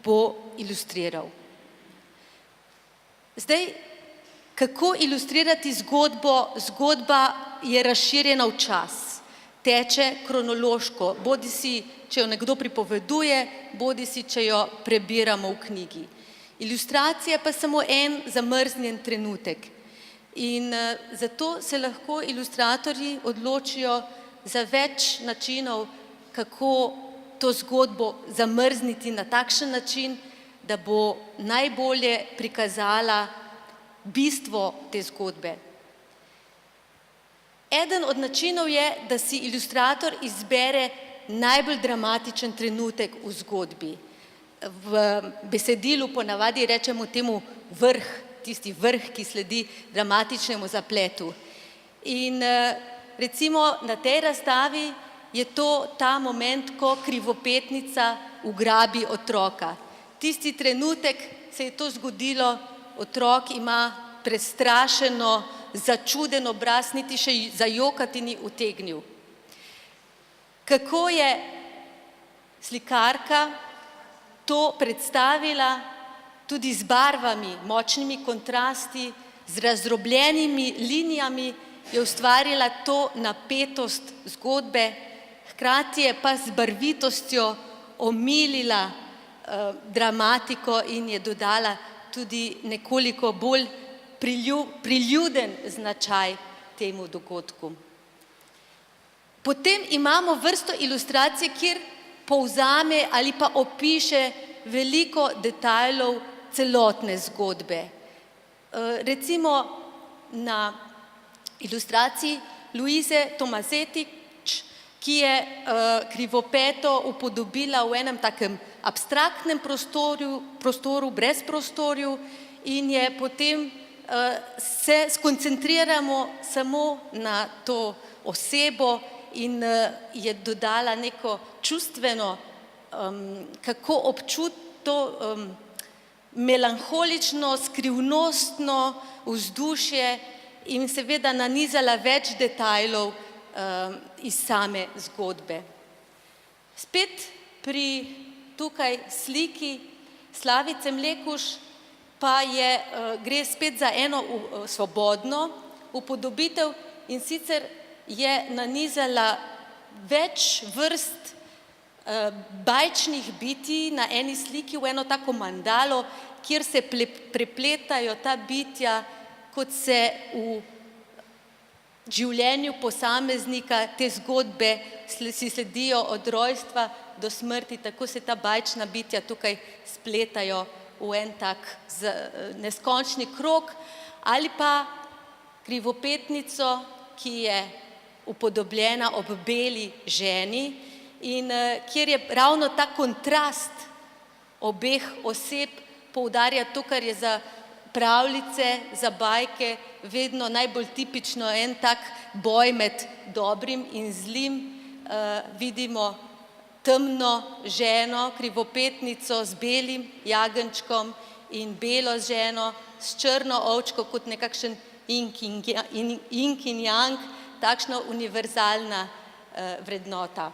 bo ilustriral. Zdaj, kako ilustrirati zgodbo? Zgodba je razširjena v čas, teče kronološko, bodisi, če jo nekdo pripoveduje, bodisi, če jo prebiramo v knjigi. Ilustracija pa samo en zamrznjen trenutek. In zato se lahko ilustratorji odločijo za več načinov, kako to zgodbo zamrzniti na takšen način, da bo najbolje prikazala bistvo te zgodbe. Eden od načinov je, da si ilustrator izbere najbolj dramatičen trenutek v zgodbi. V besedilu ponavadi rečemo temu vrh, tisti vrh, ki sledi dramatičnemu zapletu. In recimo na tej razstavi je to ta moment, ko krivopetnica ugrabi otroka. Tisti trenutek se je to zgodilo, otrok ima prestrašeno, začuden obraz, niti še zajokati ni utegnil. Kako je slikarka to predstavila tudi z barvami, močnimi kontrasti, z razdrobljenimi linijami, je ustvarila to napetost zgodbe, hkrati je pa z barvitostjo omilila dramatiko in je dodala tudi nekoliko bolj priljuden značaj temu dogodku. Potem imamo vrsto ilustracij, kjer povzame ali pa opiše veliko detajlov celotne zgodbe. Recimo na ilustraciji Luise Tomazetič, ki je krivopeto upodobila v enem takem abstraktnem prostoru, brez prostorju in je potem se skoncentriramo samo na to osebo in je dodala neko čustveno, kako to melanholično, skrivnostno vzdušje in seveda nanizala več detajlov iz same zgodbe. Spet pri tukaj sliki Slavice Mlekuž pa gre spet za eno svobodno upodobitev in sicer je nanizala več vrst bajčnih bitij na eni sliki v eno tako mandalo, kjer se prepletajo ta bitja, kot se v življenju posameznika, te zgodbe si sledijo od rojstva do smrti, tako se ta bajčna bitja tukaj spletajo v en tak neskončni krog, ali pa krivopetnico, ki je upodobljena ob beli ženi in kjer je ravno ta kontrast obeh oseb poudarja to, kar je za pravljice, za bajke vedno najbolj tipično en tak boj med dobrim in zlim. Vidimo temno ženo, krivopetnico z belim jagenjčkom in belo ženo s črno ovčko kot nekakšen yin in yang, takšna univerzalna vrednota.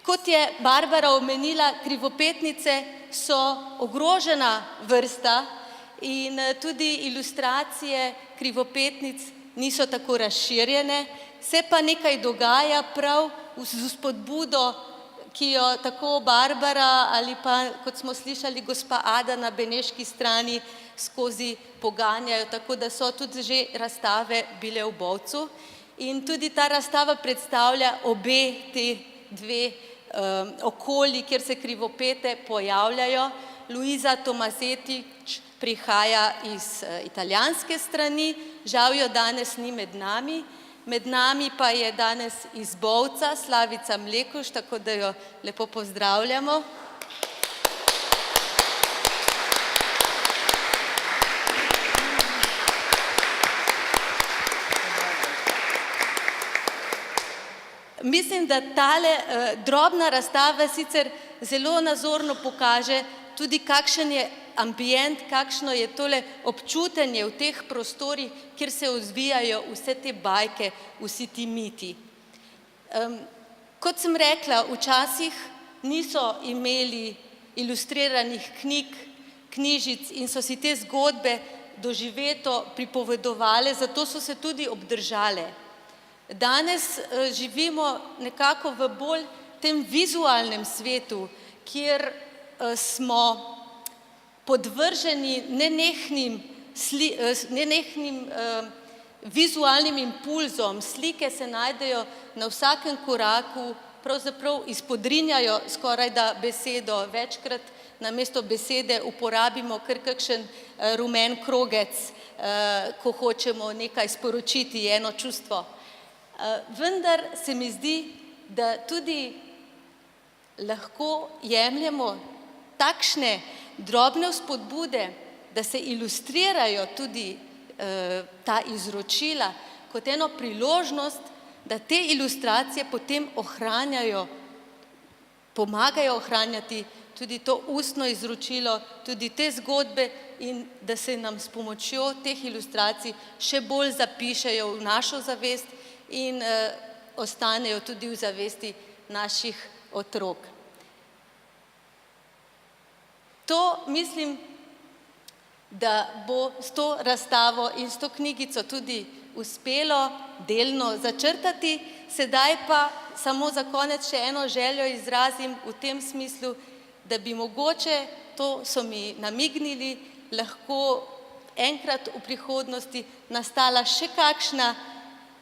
Kot je Barbara omenila, krivopetnice so ogrožena vrsta in tudi ilustracije krivopetnic niso tako razširjene, se pa nekaj dogaja prav z spodbudo, ki jo tako Barbara ali pa, kot smo slišali, gospa Ada na beneški strani skozi poganjajo, tako da so tudi že razstave bile v Bovcu. In tudi ta razstava predstavlja obe te dve okolji, kjer se krivopete pojavljajo. Luisa Tomazetič prihaja iz italijanske strani, žal jo danes ni med nami pa je danes iz Bovca Slavica Mlekuž, tako da jo lepo pozdravljamo. Mislim, da tale drobna razstava sicer zelo nazorno pokaže tudi, kakšen je ambient, kakšno je tole občutenje v teh prostorih, kjer se odvijajo vse te bajke, vsi ti miti. Kot sem rekla, včasih niso imeli ilustriranih knjig, knjižic in so si te zgodbe doživeto pripovedovale, zato so se tudi obdržale. Danes živimo nekako v bolj tem vizualnem svetu, kjer smo podvrženi nenehnim vizualnim impulzom. Slike se najdejo na vsakem koraku, pravzaprav izpodrinjajo skoraj da besedo. Večkrat namesto besede uporabimo kar kakšen rumen krogec, ko hočemo nekaj sporočiti, eno čustvo. Vendar se mi zdi, da tudi lahko jemljemo takšne drobne vzpodbude, da se ilustrirajo tudi ta izročila kot eno priložnost, da te ilustracije potem ohranjajo, pomagajo ohranjati tudi to ustno izročilo, tudi te zgodbe in da se nam s pomočjo teh ilustracij še bolj zapišejo v našo zavest in ostanejo tudi v zavesti naših otrok. To mislim, da bo s to razstavo in s to knjigico tudi uspelo delno začrtati. Sedaj pa samo za konec še eno željo izrazim v tem smislu, da bi mogoče, to so mi namignili, lahko enkrat v prihodnosti nastala še kakšna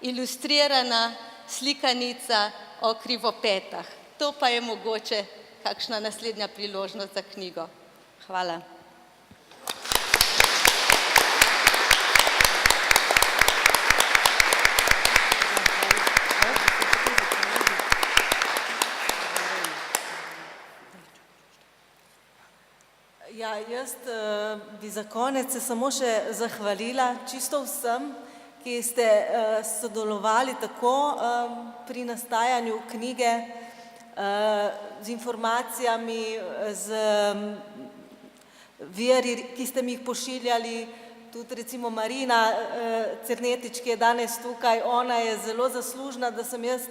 ilustrirana slikanica o krivopetah. To pa je mogoče kakšna naslednja priložnost za knjigo. Hvala. Ja, jaz bi za konec se samo še zahvalila čisto vsem, ki ste sodelovali tako pri nastajanju knjige, z informacijami, z viri, ki ste mi jih pošiljali, tudi recimo Marina Cernetič, ki je danes tukaj, ona je zelo zaslužna, da sem jaz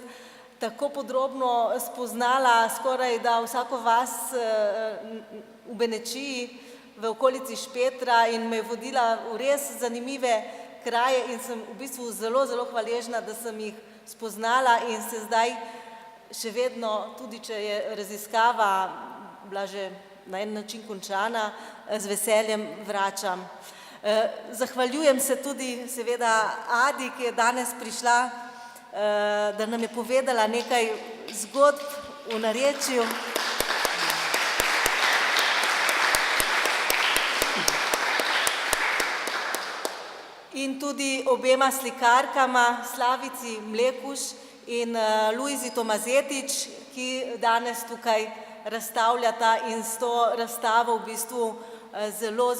tako podrobno spoznala skoraj da vsako vas v Benečiji, v okolici Špetra in me je vodila v res zanimive kraje in sem v bistvu zelo, zelo hvaležna, da sem jih spoznala in se zdaj še vedno, tudi če je raziskava bila že na en način končana, z veseljem vračam. Zahvaljujem se tudi seveda Adi, ki je danes prišla, da nam je povedala nekaj zgodb v narečju. In tudi obema slikarkama, Slavici Mlekuš in Lujzi Tomazetič, ki danes tukaj razstavljata in s to razstavo v bistvu zelo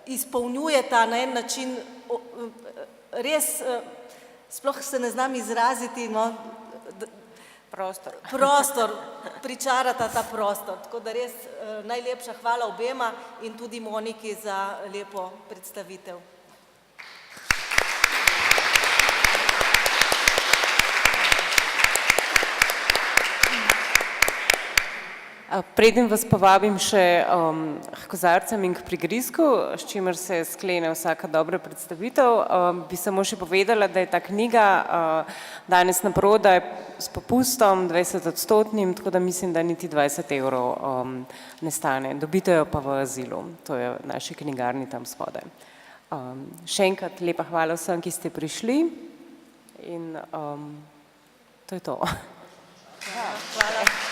izpolnjujeta na en način, res, sploh se ne znam izraziti, no, prostor, pričarata ta prostor. Tako da res najlepša hvala obema in tudi Moniki za lepo predstavitev. Preden vas povabim še k kozarcem in k prigrizku, s čimer se sklene vsaka dobra predstavitev, bi samo še povedala, da je ta knjiga danes naprodaj s popustom 20%, tako da mislim, da niti 20 € ne stane. Dobite jo pa v Azilu, to je v naši knjigarni tam spodaj. Še enkrat lepa hvala vsem, ki ste prišli in to je to. Hvala.